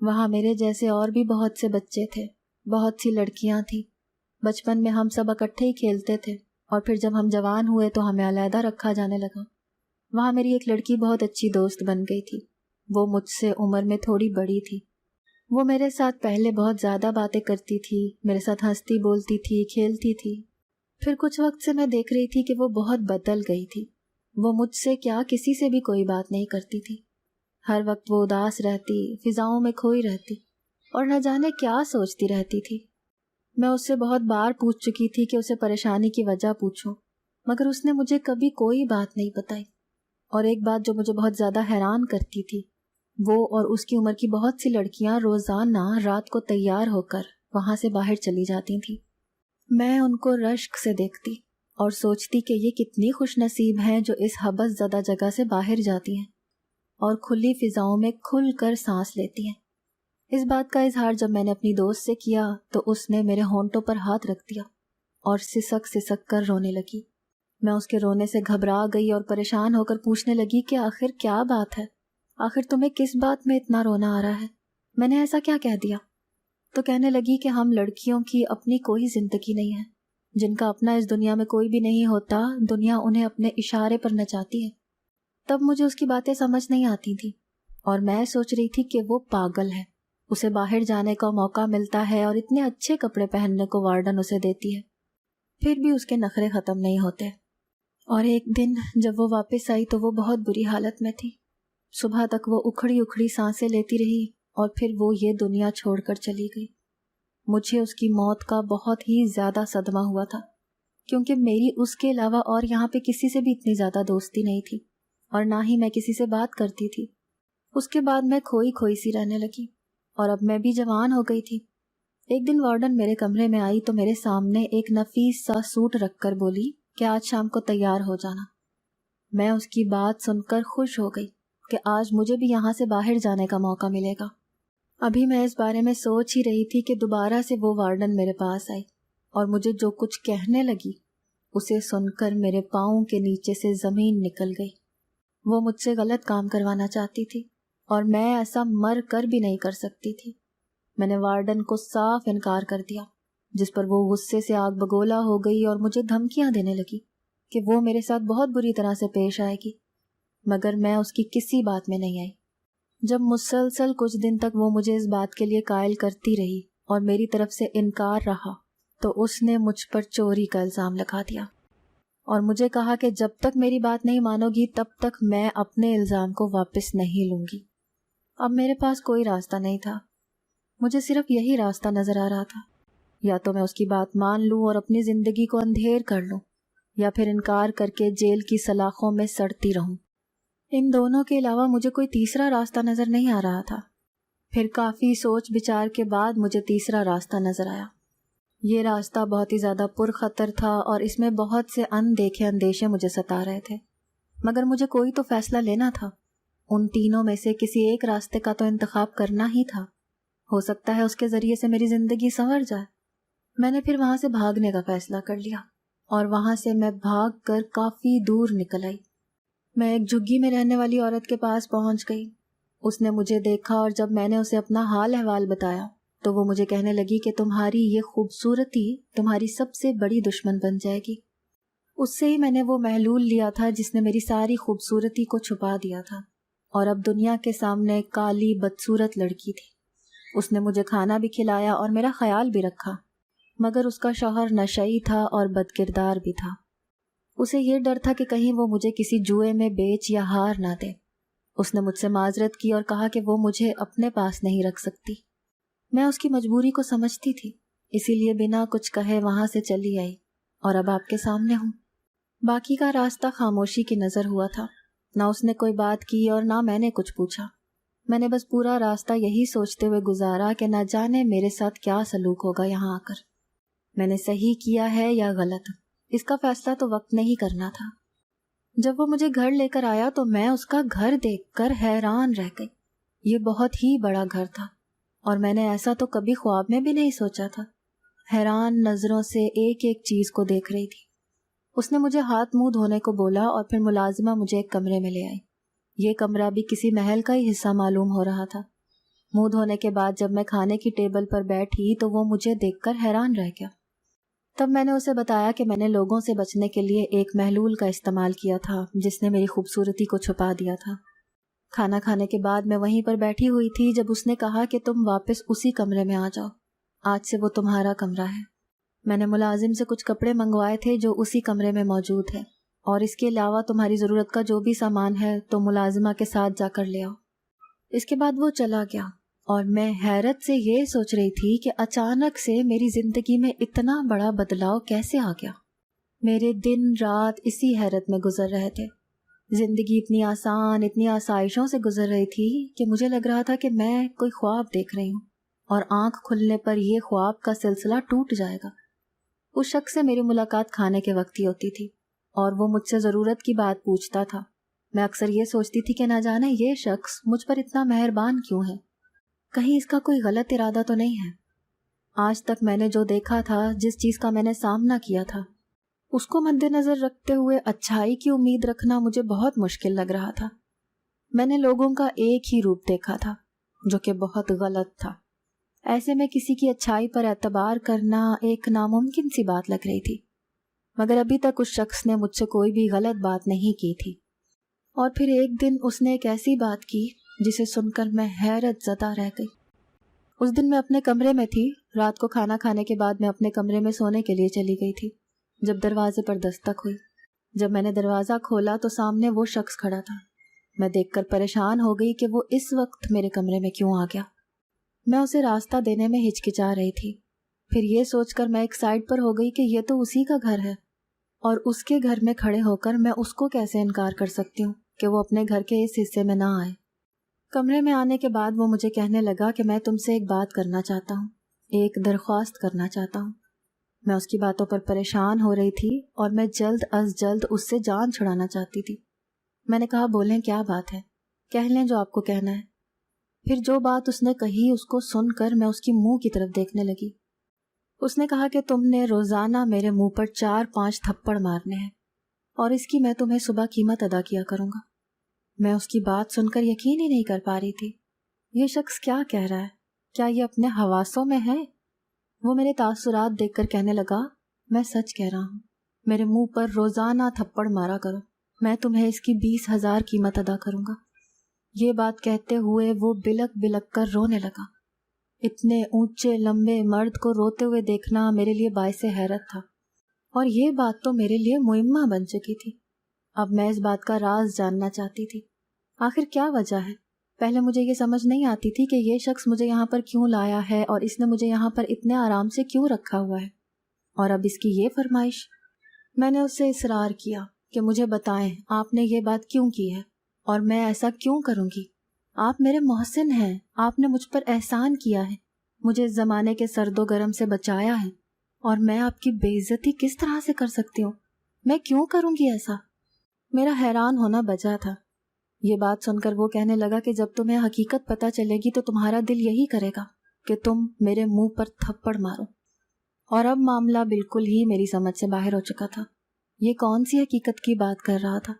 وہاں میرے جیسے اور بھی بہت سے بچے تھے، بہت سی لڑکیاں تھیں۔ بچپن میں ہم سب اکٹھے ہی کھیلتے تھے، اور پھر جب ہم جوان ہوئے تو ہمیں علیحدہ رکھا جانے لگا۔ وہاں میری ایک لڑکی بہت اچھی دوست بن گئی تھی۔ وہ مجھ سے عمر میں تھوڑی بڑی تھی۔ وہ میرے ساتھ پہلے بہت زیادہ باتیں کرتی تھی، میرے ساتھ ہنستی بولتی تھی، کھیلتی تھی۔ پھر کچھ وقت سے میں دیکھ رہی تھی کہ وہ بہت بدل گئی تھی۔ وہ مجھ سے کیا کسی سے بھی کوئی بات نہیں کرتی تھی۔ ہر وقت وہ اداس رہتی، فضاؤں میں کھوئی رہتی، اور نہ جانے کیا سوچتی رہتی تھی۔ میں اس سے بہت بار پوچھ چکی تھی کہ اسے پریشانی کی وجہ پوچھوں، مگر اس نے مجھے کبھی کوئی بات نہیں بتائی۔ اور ایک بات جو مجھے بہت زیادہ حیران کرتی تھی، وہ اور اس کی عمر کی بہت سی لڑکیاں روزانہ رات کو تیار ہو کر وہاں سے باہر چلی جاتی تھیں۔ میں ان کو رشک سے دیکھتی اور سوچتی کہ یہ کتنی خوش نصیب ہیں جو اس حبس زدہ جگہ سے باہر جاتی ہیں اور کھلی فضاؤں میں کھل کر سانس لیتی ہیں۔ اس بات کا اظہار جب میں نے اپنی دوست سے کیا تو اس نے میرے ہونٹوں پر ہاتھ رکھ دیا اور سسک سسک کر رونے لگی۔ میں اس کے رونے سے گھبرا گئی اور پریشان ہو کر پوچھنے لگی کہ آخر کیا بات ہے؟ آخر تمہیں کس بات میں اتنا رونا آ رہا ہے؟ میں نے ایسا کیا کہہ دیا؟ تو کہنے لگی کہ ہم لڑکیوں کی اپنی کوئی زندگی نہیں ہے، جن کا اپنا اس دنیا میں کوئی بھی نہیں ہوتا، دنیا انہیں اپنے اشارے پر نچاتی ہے۔ تب مجھے اس کی باتیں سمجھ نہیں آتی تھی اور میں سوچ رہی تھی کہ وہ پاگل ہے، اسے باہر جانے کا موقع ملتا ہے اور اتنے اچھے کپڑے پہننے کو وارڈن اسے دیتی ہے، پھر بھی اس کے نخرے ختم نہیں ہوتے۔ اور ایک دن جب وہ واپس آئی تو وہ بہت بری حالت میں تھی۔ صبح تک وہ اکھڑی اکھڑی سانسیں لیتی رہی اور پھر وہ یہ دنیا چھوڑ کر چلی گئی۔ مجھے اس کی موت کا بہت ہی زیادہ صدمہ ہوا تھا، کیونکہ میری اس کے علاوہ اور یہاں پہ کسی سے بھی اتنی زیادہ دوستی نہیں تھی اور نہ ہی میں کسی سے بات کرتی تھی۔ اس کے بعد میں کھوئی کھوئی سی رہنے لگی اور اب میں بھی جوان ہو گئی تھی۔ ایک دن وارڈن میرے کمرے میں آئی تو میرے سامنے ایک نفیس سا سوٹ رکھ کر بولی کہ آج شام کو تیار ہو جانا۔ میں اس کی بات سن کر خوش ہو گئی کہ آج مجھے بھی یہاں سے باہر جانے کا موقع ملے گا۔ ابھی میں اس بارے میں سوچ ہی رہی تھی کہ دوبارہ سے وہ وارڈن میرے پاس آئی اور مجھے جو کچھ کہنے لگی اسے سن کر میرے پاؤں کے نیچے سے زمین نکل گئی۔ وہ مجھ سے غلط کام کروانا چاہتی تھی اور میں ایسا مر کر بھی نہیں کر سکتی تھی۔ میں نے وارڈن کو صاف انکار کر دیا، جس پر وہ غصے سے آگ بگولا ہو گئی اور مجھے دھمکیاں دینے لگی کہ وہ میرے ساتھ بہت بری طرح سے پیش آئے گی، مگر میں اس کی کسی بات میں نہیں آئی۔ جب مسلسل کچھ دن تک وہ مجھے اس بات کے لیے قائل کرتی رہی اور میری طرف سے انکار رہا تو اس نے مجھ پر چوری کا الزام لگا دیا اور مجھے کہا کہ جب تک میری بات نہیں مانو گی تب تک میں اپنے الزام کو واپس نہیں لوں گی۔ اب میرے پاس کوئی راستہ نہیں تھا، مجھے صرف یہی راستہ نظر آ رہا تھا، یا تو میں اس کی بات مان لوں اور اپنی زندگی کو اندھیر کر لوں، یا پھر انکار کر کے جیل کی سلاخوں میں سڑتی رہوں۔ ان دونوں کے علاوہ مجھے کوئی تیسرا راستہ نظر نہیں آ رہا تھا۔ پھر کافی سوچ بچار کے بعد مجھے تیسرا راستہ نظر آیا۔ یہ راستہ بہت ہی زیادہ پرخطر تھا اور اس میں بہت سے اندیکھے اندیشے مجھے ستا رہے تھے، مگر مجھے کوئی تو فیصلہ لینا تھا۔ ان تینوں میں سے کسی ایک راستے کا تو انتخاب کرنا ہی تھا، ہو سکتا ہے اس کے ذریعے سے میری زندگی سنور جائے۔ میں نے پھر وہاں سے بھاگنے کا فیصلہ کر لیا اور وہاں سے میں بھاگ کر کافی دور نکل آئی۔ میں ایک جھگی میں رہنے والی عورت کے پاس پہنچ گئی۔ اس نے مجھے دیکھا اور جب میں نے اسے اپنا حال احوال بتایا تو وہ مجھے کہنے لگی کہ تمہاری یہ خوبصورتی تمہاری سب سے بڑی دشمن بن جائے گی۔ اس سے ہی میں نے وہ محلول لیا تھا جس نے میری ساری خوبصورتی کو چھپا دیا تھا، اور اب دنیا کے سامنے کالی بدصورت لڑکی تھی۔ اس نے مجھے کھانا بھی کھلایا اور میرا خیال بھی رکھا، مگر اس کا شوہر نشئی تھا اور بد کردار بھی تھا۔ اسے یہ ڈر تھا کہ کہیں وہ مجھے کسی جوئے میں بیچ یا ہار نہ دے۔ اس نے مجھ سے معذرت کی اور کہا کہ وہ مجھے اپنے پاس نہیں رکھ سکتی۔ میں اس کی مجبوری کو سمجھتی تھی، اسی لیے بنا کچھ کہے وہاں سے چلی آئی اور اب آپ کے سامنے ہوں۔ باقی کا راستہ خاموشی کی نظر ہوا تھا، نہ اس نے کوئی بات کی اور نہ میں نے کچھ پوچھا۔ میں نے بس پورا راستہ یہی سوچتے ہوئے گزارا کہ نہ جانے میرے ساتھ کیا سلوک ہوگا یہاں آ کر۔ میں نے صحیح کیا ہے یا غلط، اس کا فیصلہ تو وقت نے ہی کرنا تھا۔ جب وہ مجھے گھر لے کر آیا تو میں اس کا گھر دیکھ کر حیران رہ گئی۔ یہ بہت ہی بڑا گھر تھا اور میں نے ایسا تو کبھی خواب میں بھی نہیں سوچا تھا۔ حیران نظروں سے ایک ایک چیز کو دیکھ رہی تھی۔ اس نے مجھے ہاتھ منہ دھونے کو بولا اور پھر ملازمہ مجھے ایک کمرے میں لے آئی۔ یہ کمرہ بھی کسی محل کا ہی حصہ معلوم ہو رہا تھا۔ منہ دھونے کے بعد جب میں کھانے کی ٹیبل پر بیٹھی تو وہ مجھے دیکھ کر حیران رہ گیا۔ تب میں نے اسے بتایا کہ میں نے لوگوں سے بچنے کے لیے ایک محلول کا استعمال کیا تھا جس نے میری خوبصورتی کو چھپا دیا تھا۔ کھانا کھانے کے بعد میں وہیں پر بیٹھی ہوئی تھی جب اس نے کہا کہ تم واپس اسی کمرے میں آ جاؤ، آج سے وہ تمہارا کمرہ ہے۔ میں نے ملازم سے کچھ کپڑے منگوائے تھے جو اسی کمرے میں موجود ہے، اور اس کے علاوہ تمہاری ضرورت کا جو بھی سامان ہے تو ملازمہ کے ساتھ جا کر لے آؤ۔ اس کے بعد وہ چلا گیا اور میں حیرت سے یہ سوچ رہی تھی کہ اچانک سے میری زندگی میں اتنا بڑا بدلاؤ کیسے آ گیا۔ میرے دن رات اسی حیرت میں گزر رہے تھے۔ زندگی اتنی آسان، اتنی آسائشوں سے گزر رہی تھی کہ مجھے لگ رہا تھا کہ میں کوئی خواب دیکھ رہی ہوں اور آنکھ کھلنے پر یہ خواب کا سلسلہ ٹوٹ جائے گا۔ اس شخص سے میری ملاقات کھانے کے وقت ہی ہوتی تھی اور وہ مجھ سے ضرورت کی بات پوچھتا تھا۔ میں اکثر یہ سوچتی تھی کہ نہ جانے یہ شخص مجھ پر اتنا مہربان کیوں ہے، کہیں اس کا کوئی غلط ارادہ تو نہیں ہے۔ آج تک میں نے جو دیکھا تھا، جس چیز کا میں نے سامنا کیا تھا، اس کو مد نظر رکھتے ہوئے اچھائی کی امید رکھنا مجھے بہت مشکل لگ رہا تھا۔ میں نے لوگوں کا ایک ہی روپ دیکھا تھا جو کہ بہت غلط تھا۔ ایسے میں کسی کی اچھائی پر اعتبار کرنا ایک ناممکن سی بات لگ رہی تھی، مگر ابھی تک اس شخص نے مجھ سے کوئی بھی غلط بات نہیں کی تھی۔ اور پھر ایک دن اس نے ایک ایسی بات کی جسے سن کر میں حیرت زدہ رہ گئی۔ اس دن میں اپنے کمرے میں تھی۔ رات کو کھانا کھانے کے بعد میں اپنے کمرے میں سونے کے لیے چلی گئی تھی جب دروازے پر دستک ہوئی۔ جب میں نے دروازہ کھولا تو سامنے وہ شخص کھڑا تھا۔ میں دیکھ کر پریشان ہو گئی کہ وہ اس وقت میرے کمرے میں کیوں آ گیا۔ میں اسے راستہ دینے میں ہچکچا رہی تھی، پھر یہ سوچ کر میں ایک سائڈ پر ہو گئی کہ یہ تو اسی کا گھر ہے، اور اس کے گھر میں کھڑے ہو کر میں اس کو کیسے انکار کر سکتی ہوں کہ وہ اپنے گھر کے اس حصے میں نہ آئے۔ کمرے میں آنے کے بعد وہ مجھے کہنے لگا کہ میں تم سے ایک بات کرنا چاہتا ہوں، ایک درخواست کرنا چاہتا ہوں۔ میں اس کی باتوں پر پریشان ہو رہی تھی اور میں جلد از جلد اس سے جان چھڑانا چاہتی تھی۔ میں نے کہا بولیں کیا بات ہے، کہہ لیں جو آپ کو کہنا ہے۔ پھر جو بات اس نے کہی اس کو سن کر میں اس کی منہ کی طرف دیکھنے لگی۔ اس نے کہا کہ تم نے روزانہ میرے منہ پر 4-5 تھپڑ مارنے ہیں اور اس کی میں تمہیں صبح قیمت ادا کیا کروں گا۔ میں اس کی بات سن کر یقین ہی نہیں کر پا رہی تھی۔ یہ شخص کیا کہہ رہا ہے؟ کیا یہ اپنے حواسوں میں ہے؟ وہ میرے تاثرات دیکھ کر کہنے لگا میں سچ کہہ رہا ہوں، میرے منہ پر روزانہ تھپڑ مارا کرو، میں تمہیں اس کی 20,000 قیمت ادا کروں گا۔ یہ بات کہتے ہوئے وہ بلک بلک کر رونے لگا۔ اتنے اونچے لمبے مرد کو روتے ہوئے دیکھنا میرے لیے باعث حیرت تھا، اور یہ بات تو میرے لیے معمہ بن چکی تھی۔ اب میں اس بات کا راز جاننا چاہتی تھی، آخر کیا وجہ ہے؟ پہلے مجھے یہ سمجھ نہیں آتی تھی کہ یہ شخص مجھے یہاں پر کیوں لایا ہے اور اس نے مجھے یہاں پر اتنے آرام سے کیوں رکھا ہوا ہے، اور اب اس کی یہ فرمائش۔ میں نے اس سے اصرار کیا کہ مجھے بتائیں آپ نے یہ بات کیوں کی ہے اور میں ایسا کیوں کروں گی؟ آپ میرے محسن ہیں، آپ نے مجھ پر احسان کیا ہے، مجھے اس زمانے کے سرد و گرم سے بچایا ہے، اور میں آپ کی بے عزتی کس طرح سے کر سکتی ہوں؟ میں کیوں کروں گی ایسا؟ میرا حیران ہونا بجا تھا۔ یہ بات سن کر وہ کہنے لگا کہ جب تمہیں حقیقت پتہ چلے گی تو تمہارا دل یہی کرے گا کہ تم میرے منہ پر تھپڑ مارو۔ اور اب معاملہ بالکل ہی میری سمجھ سے باہر ہو چکا تھا۔ یہ کون سی حقیقت کی بات کر رہا تھا؟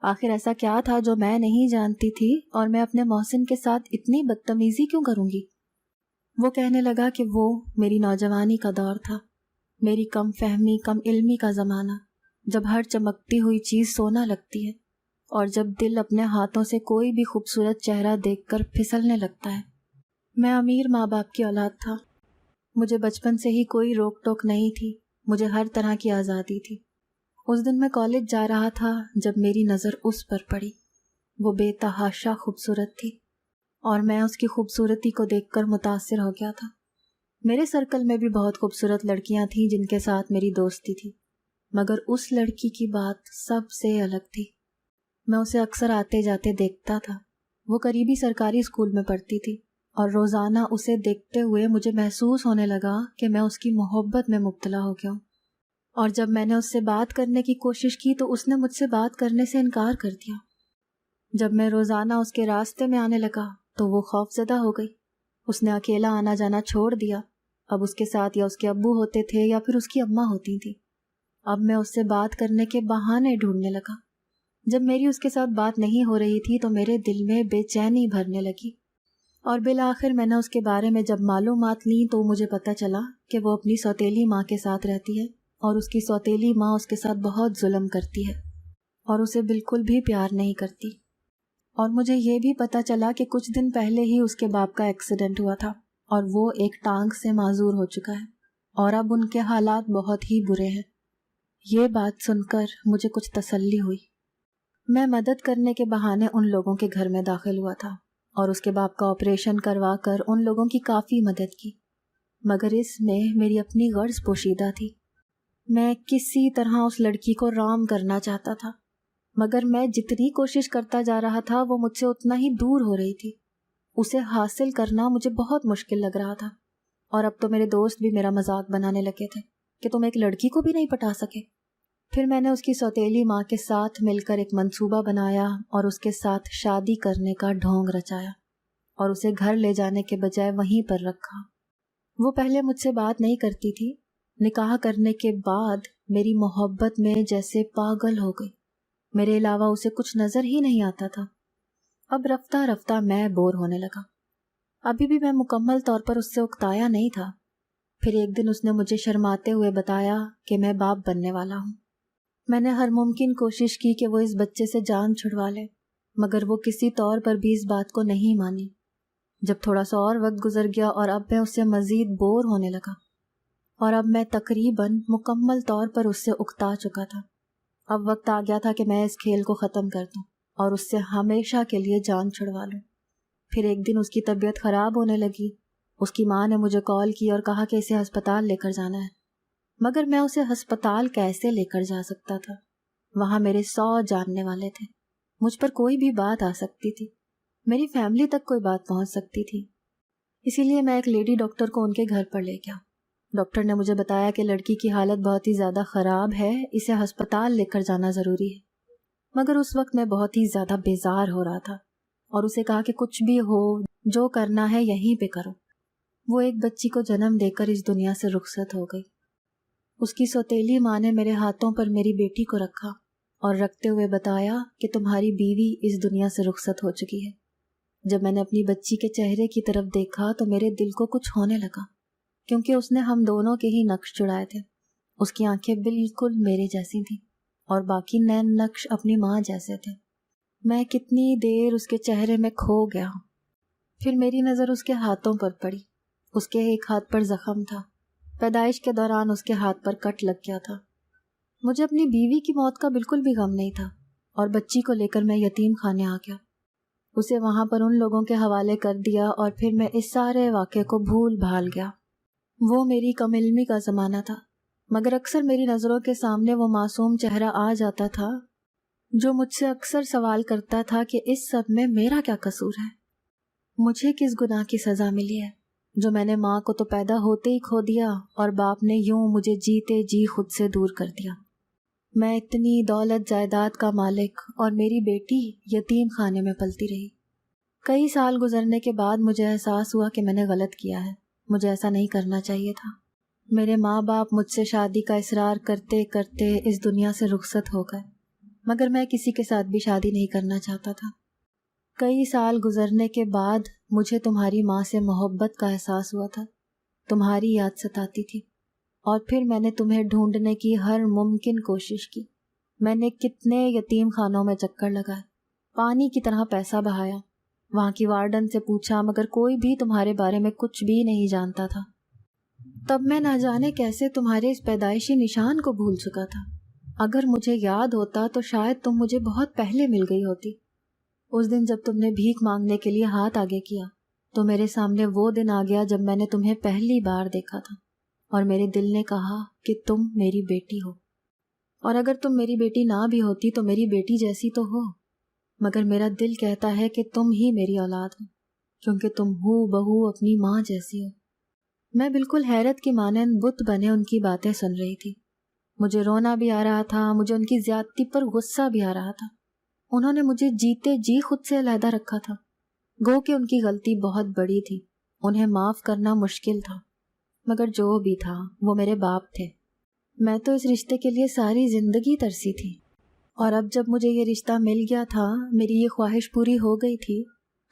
آخر ایسا کیا تھا جو میں نہیں جانتی تھی، اور میں اپنے محسن کے ساتھ اتنی بدتمیزی کیوں کروں گی؟ وہ کہنے لگا کہ وہ میری نوجوانی کا دور تھا، میری کم فہمی، کم علمی کا زمانہ، جب ہر چمکتی ہوئی چیز سونا لگتی ہے اور جب دل اپنے ہاتھوں سے کوئی بھی خوبصورت چہرہ دیکھ کر پھسلنے لگتا ہے۔ میں امیر ماں باپ کی اولاد تھا، مجھے بچپن سے ہی کوئی روک ٹوک نہیں تھی، مجھے ہر طرح کی آزادی تھی۔ اس دن میں کالج جا رہا تھا جب میری نظر اس پر پڑی۔ وہ بے تحاشا خوبصورت تھی اور میں اس کی خوبصورتی کو دیکھ کر متاثر ہو گیا تھا۔ میرے سرکل میں بھی بہت خوبصورت لڑکیاں تھیں جن کے ساتھ میری دوستی تھی، مگر اس لڑکی کی بات سب سے الگ تھی۔ میں اسے اکثر آتے جاتے دیکھتا تھا۔ وہ قریبی سرکاری اسکول میں پڑھتی تھی اور روزانہ اسے دیکھتے ہوئے مجھے محسوس ہونے لگا کہ میں اس کی محبت میں مبتلا ہو گیا ہوں۔ اور جب میں نے اس سے بات کرنے کی کوشش کی تو اس نے مجھ سے بات کرنے سے انکار کر دیا۔ جب میں روزانہ اس کے راستے میں آنے لگا تو وہ خوف زدہ ہو گئی۔ اس نے اکیلا آنا جانا چھوڑ دیا۔ اب اس کے ساتھ یا اس کے ابو ہوتے تھے یا پھر اس کی اماں ہوتی تھی۔ اب میں اس سے بات کرنے کے بہانے ڈھونڈنے لگا۔ جب میری اس کے ساتھ بات نہیں ہو رہی تھی تو میرے دل میں بے چینی بھرنے لگی۔ اور بالآخر میں نے اس کے بارے میں جب معلومات لیں تو مجھے پتہ چلا کہ وہ اپنی سوتیلی ماں کے ساتھ رہتی ہے اور اس کی سوتیلی ماں اس کے ساتھ بہت ظلم کرتی ہے اور اسے بالکل بھی پیار نہیں کرتی۔ اور مجھے یہ بھی پتہ چلا کہ کچھ دن پہلے ہی اس کے باپ کا ایکسیڈنٹ ہوا تھا اور وہ ایک ٹانگ سے معذور ہو چکا ہے اور اب ان کے حالات بہت ہی برے ہیں۔ یہ بات سن کر مجھے کچھ تسلی ہوئی۔ میں مدد کرنے کے بہانے ان لوگوں کے گھر میں داخل ہوا تھا اور اس کے باپ کا آپریشن کروا کر ان لوگوں کی کافی مدد کی، مگر اس میں میری اپنی غرض پوشیدہ تھی۔ میں کسی طرح اس لڑکی کو رام کرنا چاہتا تھا، مگر میں جتنی کوشش کرتا جا رہا تھا وہ مجھ سے اتنا ہی دور ہو رہی تھی۔ اسے حاصل کرنا مجھے بہت مشکل لگ رہا تھا، اور اب تو میرے دوست بھی میرا مذاق بنانے لگے تھے کہ تم ایک لڑکی کو بھی نہیں پٹا سکے۔ پھر میں نے اس کی سوتیلی ماں کے ساتھ مل کر ایک منصوبہ بنایا اور اس کے ساتھ شادی کرنے کا ڈھونگ رچایا اور اسے گھر لے جانے کے بجائے وہیں پر رکھا۔ وہ پہلے مجھ سے بات نہیں کرتی تھی، نکاح کرنے کے بعد میری محبت میں جیسے پاگل ہو گئی، میرے علاوہ اسے کچھ نظر ہی نہیں آتا تھا۔ اب رفتہ رفتہ میں بور ہونے لگا۔ ابھی بھی میں مکمل طور پر اس سے اکتایا نہیں تھا۔ پھر ایک دن اس نے مجھے شرماتے ہوئے بتایا کہ میں باپ بننے والا ہوں۔ میں نے ہر ممکن کوشش کی کہ وہ اس بچے سے جان چھڑوا لے، مگر وہ کسی طور پر بھی اس بات کو نہیں مانی۔ جب تھوڑا سا اور وقت گزر گیا اور اب میں اس سے مزید بور ہونے لگا، اور اب میں تقریباً مکمل طور پر اس سے اکتا چکا تھا۔ اب وقت آ گیا تھا کہ میں اس کھیل کو ختم کر دوں اور اس سے ہمیشہ کے لیے جان چھڑوا لوں۔ پھر ایک دن اس کی طبیعت خراب ہونے لگی۔ اس کی ماں نے مجھے کال کی اور کہا کہ اسے ہسپتال لے کر جانا ہے، مگر میں اسے ہسپتال کیسے لے کر جا سکتا تھا؟ وہاں میرے 100 جاننے والے تھے، مجھ پر کوئی بھی بات آ سکتی تھی، میری فیملی تک کوئی بات پہنچ سکتی تھی۔ اسی لیے میں ایک لیڈی ڈاکٹر کو ان کے گھر پر لے گیا۔ ڈاکٹر نے مجھے بتایا کہ لڑکی کی حالت بہت ہی زیادہ خراب ہے، اسے ہسپتال لے کر جانا ضروری ہے۔ مگر اس وقت میں بہت ہی زیادہ بیزار ہو رہا تھا اور اسے کہا کہ کچھ بھی ہو، جو کرنا ہے یہیں پہ کرو۔ وہ ایک بچی کو جنم دے کر اس دنیا سے رخصت ہو گئی۔ اس کی سوتیلی ماں نے میرے ہاتھوں پر میری بیٹی کو رکھا اور رکھتے ہوئے بتایا کہ تمہاری بیوی اس دنیا سے رخصت ہو چکی ہے۔ جب میں نے اپنی بچی کے چہرے کی طرف دیکھا تو میرے دل کو کچھ ہونے لگا، کیونکہ اس نے ہم دونوں کے ہی نقش چڑھائے تھے۔ اس کی آنکھیں بالکل میرے جیسی تھیں اور باقی نین نقش اپنی ماں جیسے تھے۔ میں کتنی دیر اس کے چہرے میں کھو گیا۔ پھر میری نظر اس کے ہاتھوں پر پڑی۔ اس کے ایک ہاتھ پر زخم تھا، پیدائش کے دوران اس کے ہاتھ پر کٹ لگ گیا تھا۔ مجھے اپنی بیوی کی موت کا بالکل بھی غم نہیں تھا اور بچی کو لے کر میں یتیم خانے آ گیا۔ اسے وہاں پر ان لوگوں کے حوالے کر دیا اور پھر میں اس سارے واقعے کو بھول بھال گیا۔ وہ میری کم علمی کا زمانہ تھا، مگر اکثر میری نظروں کے سامنے وہ معصوم چہرہ آ جاتا تھا جو مجھ سے اکثر سوال کرتا تھا کہ اس سب میں میرا کیا قصور ہے؟ مجھے کس گناہ کی سزا ملی ہے جو میں نے ماں کو تو پیدا ہوتے ہی کھو دیا اور باپ نے یوں مجھے جیتے جی خود سے دور کر دیا۔ میں اتنی دولت جائیداد کا مالک اور میری بیٹی یتیم خانے میں پلتی رہی۔ کئی سال گزرنے کے بعد مجھے احساس ہوا کہ میں نے غلط کیا ہے، مجھے ایسا نہیں کرنا چاہیے تھا۔ میرے ماں باپ مجھ سے شادی کا اصرار کرتے کرتے اس دنیا سے رخصت ہو گئے، مگر میں کسی کے ساتھ بھی شادی نہیں کرنا چاہتا تھا۔ کئی سال گزرنے کے بعد مجھے تمہاری ماں سے محبت کا احساس ہوا تھا، تمہاری یاد ستاتی تھی، اور پھر میں نے تمہیں ڈھونڈنے کی ہر ممکن کوشش کی۔ میں نے کتنے یتیم خانوں میں چکر لگائے، پانی کی طرح پیسہ بہایا، وہاں کی وارڈن سے پوچھا، مگر کوئی بھی تمہارے بارے میں کچھ بھی نہیں جانتا تھا۔ تب میں نہ جانے کیسے تمہارے اس پیدائشی نشان کو بھول چکا تھا۔ اگر مجھے یاد ہوتا تو شاید تم مجھے بہت پہلے مل گئی ہوتی۔ اس دن جب تم نے بھیک مانگنے کے لیے ہاتھ آگے کیا تو میرے سامنے وہ دن آ گیا جب میں نے تمہیں پہلی بار دیکھا تھا، اور میرے دل نے کہا کہ تم میری بیٹی ہو، اور اگر تم میری بیٹی نہ بھی ہوتی تو میری بیٹی جیسی تو ہو، مگر میرا دل کہتا ہے کہ تم ہی میری اولاد ہو، کیونکہ تم ہو بہو اپنی ماں جیسی ہو۔ میں بالکل حیرت کی مانند بت بنے ان کی باتیں سن رہی تھی۔ مجھے رونا بھی آ رہا تھا، مجھے ان کی زیادتی پر غصہ بھی آ رہا تھا۔ انہوں نے مجھے جیتے جی خود سے علیحدہ رکھا تھا، گو کہ ان کی غلطی بہت بڑی تھی، انہیں معاف کرنا مشکل تھا، مگر جو بھی تھا وہ میرے باپ تھے۔ میں تو اس رشتے کے لیے ساری زندگی ترسی تھی، اور اب جب مجھے یہ رشتہ مل گیا تھا، میری یہ خواہش پوری ہو گئی تھی،